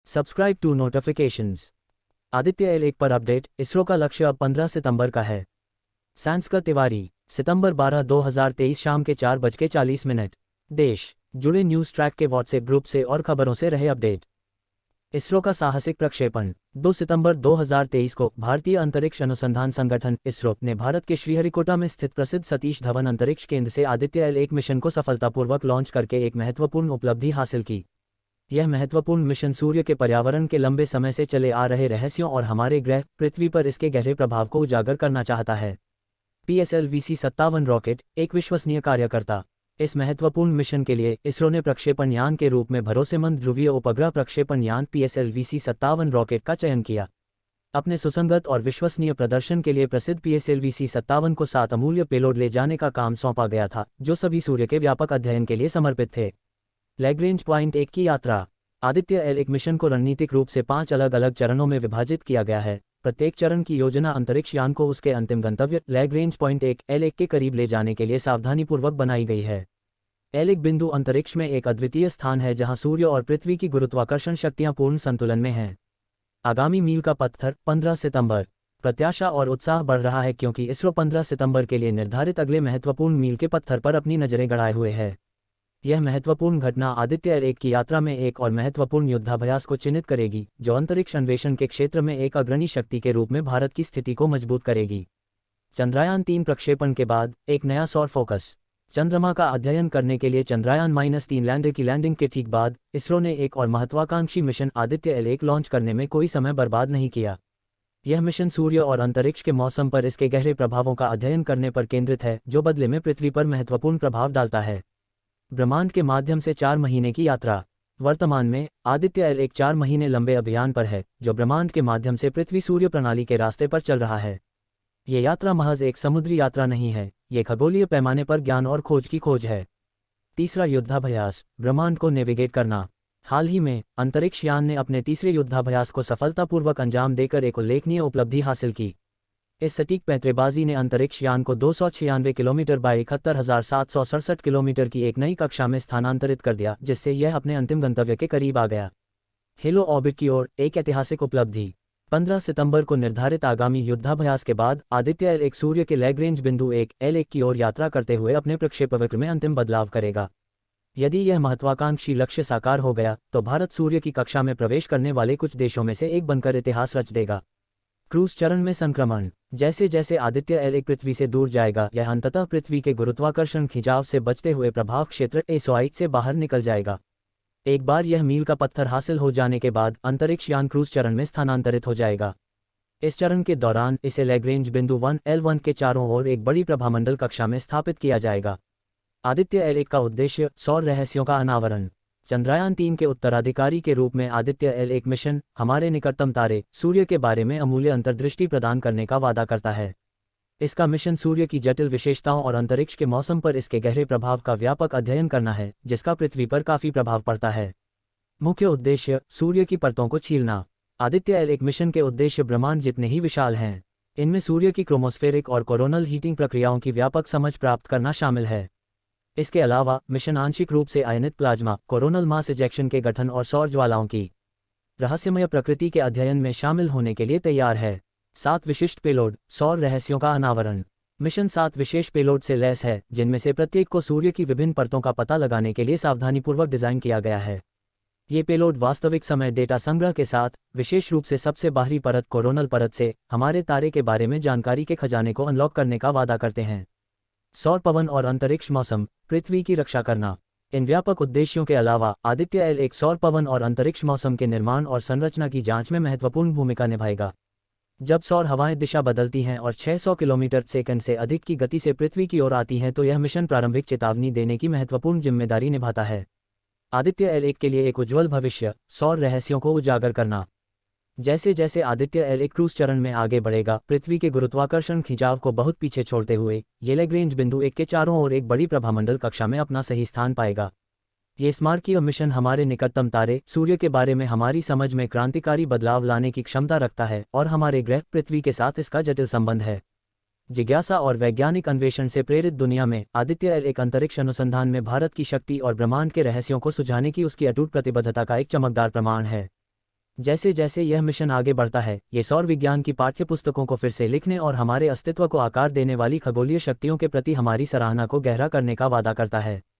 Subscribe to notifications. Aditya L 1 पर update. ISRO का लक्ष्य अब 15 सितंबर का है। सांसकर तिवारी। सितंबर 12, 2023 शाम के 4:40। देश जुड़े न्यूज़ ट्रैक के व्हाट्सएप ग्रुप से और खबरों से रहे अपडेट। इसरो का साहसिक प्रक्षेपण। 2 सितंबर 2023 को भारतीय अंतरिक्ष अनुसंधान संगठन इसरो ने भारत के श्रीहरिकोटा में स्थित प्रसिद्ध सतीश धवन अंतरिक्ष केंद्र से आदित्य एल 1 मिशन को सफलतापूर्वक लॉन्च करके एक महत्वपूर्ण उपलब्धि हासिल की। यह महत्वपूर्ण मिशन सूर्य के पर्यावरण के लंबे समय से चले आ रहे रहस्यों और हमारे ग्रह पृथ्वी पर इसके गहरे प्रभाव को उजागर करना चाहता है। PSLV-C-57 रॉकेट एक विश्वसनीय कार्यकर्ता। इस महत्वपूर्ण मिशन के लिए इसरो ने प्रक्षेपण यान के रूप में भरोसेमंद ध्रुवीय उपग्रह प्रक्षेपण यान PSLV-C-57 रॉकेट का चयन किया। अपने सुसंगत और विश्वसनीय प्रदर्शन के लिए प्रसिद्ध PSLV-C-57 को 7 अमूल्य पेलोड ले जाने का काम सौंपा गया था, जो सभी सूर्य के व्यापक अध्ययन के लिए समर्पित थे। लैग्रेंज पॉइंट 1 की यात्रा। आदित्य एल 1 मिशन को रणनीतिक रूप से 5 अलग अलग चरणों में विभाजित किया गया है। प्रत्येक चरण की योजना अंतरिक्ष यान को उसके अंतिम गंतव्य लैग्रेंज पॉइंट 1 L1 के करीब ले जाने के लिए सावधानीपूर्वक बनाई गई है। L1 बिंदु अंतरिक्ष में एक अद्वितीय स्थान है जहां सूर्य और पृथ्वी की गुरुत्वाकर्षण शक्तियां पूर्ण संतुलन में हैं। आगामी मील का पत्थर 15 सितंबर। प्रत्याशा और उत्साह बढ़ रहा है क्योंकि इसरो 15 सितंबर के लिए निर्धारित अगले महत्वपूर्ण मील के पत्थर पर अपनी नजरें गड़ाए हुए है। यह महत्वपूर्ण घटना आदित्य एल 1 की यात्रा में एक और महत्वपूर्ण युद्धाभ्यास को चिन्हित करेगी, जो अंतरिक्ष अन्वेषण के क्षेत्र में एक अग्रणी शक्ति के रूप में भारत की स्थिति को मजबूत करेगी। चंद्रयान 3 प्रक्षेपण के बाद एक नया सौर फोकस। चंद्रमा का अध्ययन करने के लिए चंद्रयान-3 लैंडर की लैंडिंग के ठीक बाद इसरो ने एक और महत्वाकांक्षी मिशन आदित्य एल 1 लॉन्च करने में कोई समय बर्बाद नहीं किया। यह मिशन सूर्य और अंतरिक्ष के मौसम पर इसके गहरे प्रभावों का अध्ययन करने पर केंद्रित है, जो बदले में पृथ्वी पर महत्वपूर्ण प्रभाव डालता है। ब्रह्मांड के माध्यम से 4 महीने की यात्रा। वर्तमान में आदित्य एल 1 4 महीने लंबे अभियान पर है, जो ब्रह्मांड के माध्यम से पृथ्वी सूर्य प्रणाली के रास्ते पर चल रहा है। ये यात्रा महज एक समुद्री यात्रा नहीं है, ये खगोलीय पैमाने पर ज्ञान और खोज की खोज है। तीसरा युद्धाभ्यास, ब्रह्मांड को नेविगेट करना। हाल ही में अंतरिक्ष यान ने अपने तीसरे युद्धाभ्यास को सफलतापूर्वक अंजाम देकर एक उल्लेखनीय उपलब्धि हासिल की। इस सटीक पैंतरेबाजी ने अंतरिक्ष यान को 296 किलोमीटर बाय 71,767 किलोमीटर की एक नई कक्षा में स्थानांतरित कर दिया, जिससे यह अपने अंतिम गंतव्य के करीब आ गया। हेलो ऑर्बिट की ओर एक ऐतिहासिक उपलब्धि। 15 सितंबर को निर्धारित आगामी युद्धाभ्यास के बाद आदित्य एल 1 सूर्य के लैग्रेंज बिंदु 1 L1 की ओर यात्रा करते हुए अपने प्रक्षेपवक्र में अंतिम बदलाव करेगा। यदि यह महत्वाकांक्षी लक्ष्य साकार हो गया तो भारत सूर्य की कक्षा में प्रवेश करने वाले कुछ देशों में से एक बनकर इतिहास रच देगा। क्रूज चरण में संक्रमण। जैसे जैसे आदित्य एल 1 पृथ्वी से दूर जाएगा, यह अंततः पृथ्वी के गुरुत्वाकर्षण खिंचाव से बचते हुए प्रभाव क्षेत्र एसोआई से बाहर निकल जाएगा। एक बार यह मील का पत्थर हासिल हो जाने के बाद अंतरिक्ष यान क्रूज चरण में स्थानांतरित हो जाएगा। इस चरण के दौरान इसे लैग्रेंज बिंदु 1 L1 के चारों ओर एक बड़ी प्रभामंडल कक्षा में स्थापित किया जाएगा। आदित्य एल 1 का उद्देश्य सौर रहस्यों का अनावरण। चंद्रयान 3 के उत्तराधिकारी के रूप में आदित्य एल 1 मिशन हमारे निकटतम तारे सूर्य के बारे में अमूल्य अंतर्दृष्टि प्रदान करने का वादा करता है। इसका मिशन सूर्य की जटिल विशेषताओं और अंतरिक्ष के मौसम पर इसके गहरे प्रभाव का व्यापक अध्ययन करना है, जिसका पृथ्वी पर काफी प्रभाव पड़ता है। मुख्य उद्देश्य सूर्य की परतों को छीलना। आदित्य एल 1 मिशन के उद्देश्य ब्रह्मांड जितने ही विशाल हैं, इनमें सूर्य की क्रोमोस्फेरिक और कोरोनल हीटिंग प्रक्रियाओं की व्यापक समझ प्राप्त करना शामिल है। इसके अलावा मिशन आंशिक रूप से आयनित प्लाज्मा, कोरोनल मास इजेक्शन के गठन और सौर ज्वालाओं की रहस्यमय प्रकृति के अध्ययन में शामिल होने के लिए तैयार है। 7 विशिष्ट पेलोड, सौर रहस्यों का अनावरण। मिशन 7 विशेष पेलोड से लैस है, जिनमें से प्रत्येक को सूर्य की विभिन्न परतों का पता लगाने के लिए सावधानीपूर्वक डिजाइन किया गया है। ये पेलोड वास्तविक समय डेटा संग्रह के साथ, विशेष रूप से सबसे बाहरी परत कोरोनल परत से हमारे तारे के बारे में जानकारी के खजाने को अनलॉक करने का वादा करते हैं। सौर पवन और अंतरिक्ष मौसम, पृथ्वी की रक्षा करना। इन व्यापक उद्देश्यों के अलावा आदित्य एल 1 सौर पवन और अंतरिक्ष मौसम के निर्माण और संरचना की जांच में महत्वपूर्ण भूमिका निभाएगा। जब सौर हवाएं दिशा बदलती हैं और 600 किलोमीटर सेकंड से अधिक की गति से पृथ्वी की ओर आती हैं, तो यह मिशन प्रारंभिक चेतावनी देने की महत्वपूर्ण जिम्मेदारी निभाता है। आदित्य एल 1 के लिए एक उज्ज्वल भविष्य, सौर रहस्यों को उजागर करना। जैसे जैसे आदित्य एल 1 क्रूज चरण में आगे बढ़ेगा, पृथ्वी के गुरुत्वाकर्षण खिंचाव को बहुत पीछे छोड़ते हुए ये लैग्रेंज बिंदु 1 के चारों ओर एक बड़ी प्रभामंडल कक्षा में अपना सही स्थान पाएगा। ये स्मारकीय मिशन हमारे निकटतम तारे सूर्य के बारे में हमारी समझ में क्रांतिकारी बदलाव लाने की क्षमता रखता है और हमारे ग्रह पृथ्वी के साथ इसका जटिल संबंध है। जिज्ञासा और वैज्ञानिक अन्वेषण से प्रेरित दुनिया में आदित्य एल 1 अंतरिक्ष अनुसंधान में भारत की शक्ति और ब्रह्मांड के रहस्यों को सुझाने की उसकी अटूट प्रतिबद्धता का एक चमकदार प्रमाण है। जैसे जैसे यह मिशन आगे बढ़ता है, ये सौर विज्ञान की पाठ्यपुस्तकों को फिर से लिखने और हमारे अस्तित्व को आकार देने वाली खगोलीय शक्तियों के प्रति हमारी सराहना को गहरा करने का वादा करता है।